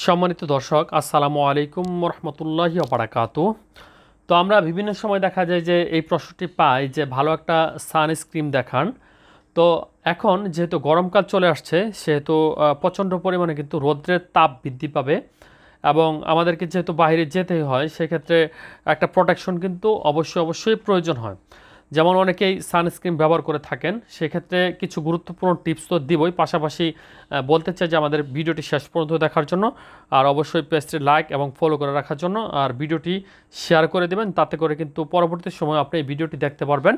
সম্মানিত দর্শক, আসসালামু আলাইকুম রহমতুল্লাহি বারাকাতু। তো আমরা বিভিন্ন সময় দেখা যায় যে এই প্রশ্নটি পাই যে ভালো একটা সানস্ক্রিন দেখান। তো এখন যেহেতু গরমকাল চলে আসছে সেহেতু প্রচণ্ড পরিমাণে কিন্তু রৌদ্রের তাপ বৃদ্ধি পাবে এবং আমাদেরকে যেহেতু বাইরে যেতেই হয় সেক্ষেত্রে একটা প্রোটেকশন কিন্তু অবশ্যই প্রয়োজন হয়। যেমন অনেকেই সানস্ক্রিন ব্যবহার করে থাকেন, সেক্ষেত্রে কিছু গুরুত্বপূর্ণ টিপস তো দিবই, পাশাপাশি বলতে চাই যে আমাদের ভিডিওটি শেষ পর্যন্ত দেখার জন্য, আর অবশ্যই পেজটি লাইক এবং ফলো করে রাখার জন্য, আর ভিডিওটি শেয়ার করে দেবেন, তাতে করে কিন্তু পরবর্তী সময় আপনি এই ভিডিওটি দেখতে পারবেন।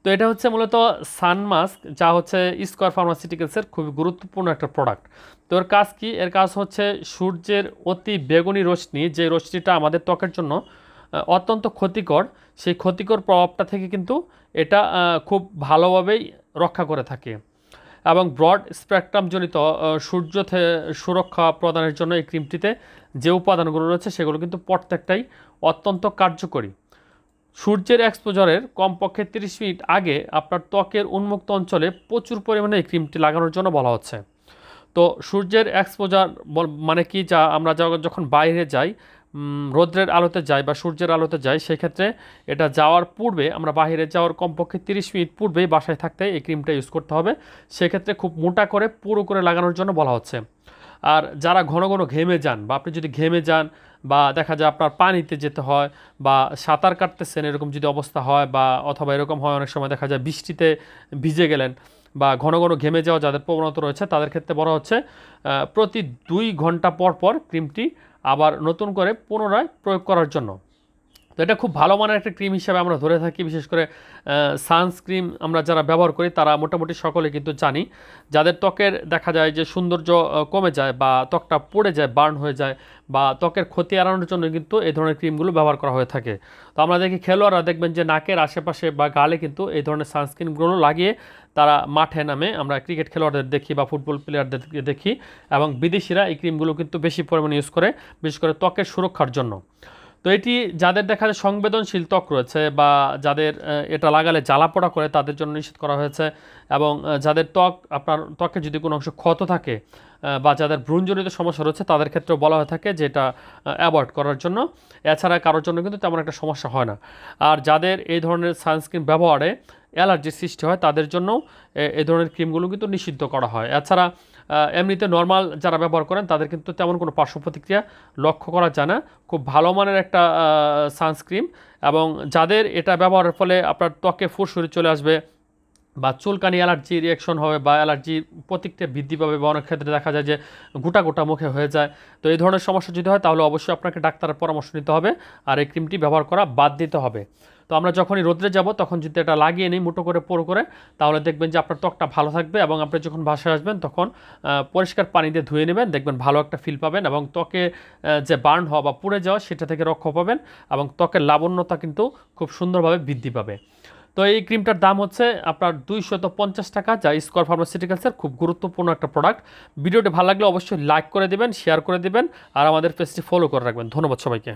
তো এটা হচ্ছে মূলত সানমাস্ক, যা হচ্ছে স্কয়ার ফার্মাসিউটিক্যালসের খুবই গুরুত্বপূর্ণ একটা প্রোডাক্ট। তো এর কাজ কি? এর কাজ হচ্ছে সূর্যের অতি বেগুনি রশ্মি, যে রশ্মিটা আমাদের ত্বকের জন্য অত্যন্ত ক্ষতিকর, সেই ক্ষতিকর প্রভাবটা থেকে কিন্তু এটা খুব ভালোভাবেই রক্ষা করে থাকে। এবং ব্রড স্পেকট্রামজনিত সূর্য সুরক্ষা প্রদানের জন্য এই ক্রিমটিতে যে উপাদানগুলো রয়েছে সেগুলো কিন্তু প্রত্যেকটাই অত্যন্ত কার্যকরী। সূর্যের এক্সপোজারের কমপক্ষে 30 মিনিট আগে আপনার ত্বকের উন্মুক্ত অঞ্চলে প্রচুর পরিমাণে এই ক্রিমটি লাগানোর জন্য বলা হচ্ছে। তো সূর্যের এক্সপোজার মানে কি, যা আমরা যখন বাইরে যাই, রৌদ্রের আলোতে যাই বা সূর্যের আলোতে যাই, সেক্ষেত্রে এটা যাওয়ার পূর্বে, আমরা বাইরে যাওয়ার কমপক্ষে 30 মিনিট পূর্বেই বাসায় থাকতে এই ক্রিমটা ইউজ করতে হবে। সেক্ষেত্রে খুব মোটা করে পুরো করে লাগানোর জন্য বলা হচ্ছে। আর যারা ঘন ঘন ঘেমে যান, বা আপনি যদি ঘেমে যান বা দেখা যায় আপনার পানিতে যেতে হয় বা সাঁতার কাটতেছেন, এরকম যদি অবস্থা হয়, বা অথবা এরকম হয় অনেক সময় দেখা যায় বৃষ্টিতে ভিজে গেলেন বা ঘন ঘন ঘেমে যাওয়া যাদের প্রবণতা রয়েছে, তাদের ক্ষেত্রে বলা হচ্ছে প্রতি 2 ঘন্টা পর পর ক্রিমটি আবার নতুন করে পুনরায় প্রয়োগ করার জন্য। তো এটা খুব ভালো মানের একটা ক্রিম হিসাবে আমরা ধরে থাকি। বিশেষ করে সানস্ক্রিন আমরা যারা ব্যবহার করি তারা মোটামুটি সকলে কিন্তু জানি, যাদের ত্বকের দেখা যায় যে সৌন্দর্য কমে যায় বা ত্বকটা পড়ে যায়, বার্ন হয়ে যায়, বা ত্বকের ক্ষতি এড়ানোর জন্য কিন্তু এই ধরনের ক্রিমগুলো ব্যবহার করা হয়ে থাকে। তো আমরা দেখি খেলোয়াড়রা দেখবেন যে নাকের আশেপাশে বা গালে কিন্তু এই ধরনের সানস্ক্রিনগুলো লাগিয়ে তারা মাঠে নামে, আমরা ক্রিকেট খেলোয়াড়দের দেখি বা ফুটবল প্লেয়ারদের দেখি, এবং বিদেশিরা এই ক্রিমগুলো কিন্তু বেশি পরিমাণে ইউজ করে, বিশেষ করে ত্বকের সুরক্ষার জন্য। তো এটি যাদের দেখা যায় সংবেদনশীল ত্বক রয়েছে বা যাদের এটা লাগালে জ্বালাপোড়া করে, তাদের জন্য নিষেধ করা হয়েছে। এবং যাদের আপনার ত্বকে যদি কোনো অংশ ক্ষত থাকে বা যাদের ভ্রূণজনিত সমস্যা রয়েছে, তাদের ক্ষেত্রেও বলা হয়ে থাকে যে এটা অ্যাভয়েড করার জন্য। এছাড়া কারোর জন্য কিন্তু তেমন একটা সমস্যা হয় না। আর যাদের এই ধরনের সানস্ক্রিন ব্যবহারে অ্যালার্জির সৃষ্টি হয়, তাদের জন্যও এই ধরনের ক্রিমগুলো কিন্তু নিষিদ্ধ করা হয়। এছাড়া এমনিতে নর্মাল যারা ব্যবহার করেন তাদের কিন্তু তেমন কোনো পার্শ্ব প্রতিক্রিয়া লক্ষ্য করা যায় না। খুব ভালো মানের একটা সানস্ক্রিন, এবং যাদের এটা ব্যবহারের ফলে আপনার ত্বকে ফুরসুরি চলে আসবে বা চুলকানি, অ্যালার্জি রিয়াকশন হবে বা অ্যালার্জির প্রতিক্রিয়া বৃদ্ধি পাবে, বা অনেক ক্ষেত্রে দেখা যায় যে গোটা গোটা মুখে হয়ে যায়, তো এই ধরনের সমস্যা যদি হয় তাহলে অবশ্যই আপনাকে ডাক্তারের পরামর্শ নিতে হবে আর এই ক্রিমটি ব্যবহার করা বাদ দিতে হবে। তো আমরা যখনই রোদ্রে যাব তখন যদি এটা লাগিয়ে নিই মুঠো করে পুরো করে, তাহলে দেখবেন যে আপনার ত্বকটা ভালো থাকবে, এবং আপনি যখন বাসায় আসবেন তখন পরিষ্কার পানি দিয়ে ধুয়ে নেবেন, দেখবেন ভালো একটা ফিল পাবেন, এবং ত্বকে যে বার্ন হওয়া বা পুড়ে যাওয়া সেটা থেকে রক্ষা পাবেন, এবং ত্বকের লাবণ্যতা কিন্তু খুব সুন্দরভাবে বৃদ্ধি পাবে। তো এই ক্রিমটার দাম হচ্ছে আপনার 250 টাকা, যা স্কয়ার ফার্মাসিউটিক্যালসের খুব গুরুত্বপূর্ণ একটা প্রোডাক্ট। ভিডিওটি ভালো লাগলে অবশ্যই লাইক করে দেবেন, শেয়ার করে দেবেন, আর আমাদের পেজটি ফলো করে রাখবেন। ধন্যবাদ সবাইকে।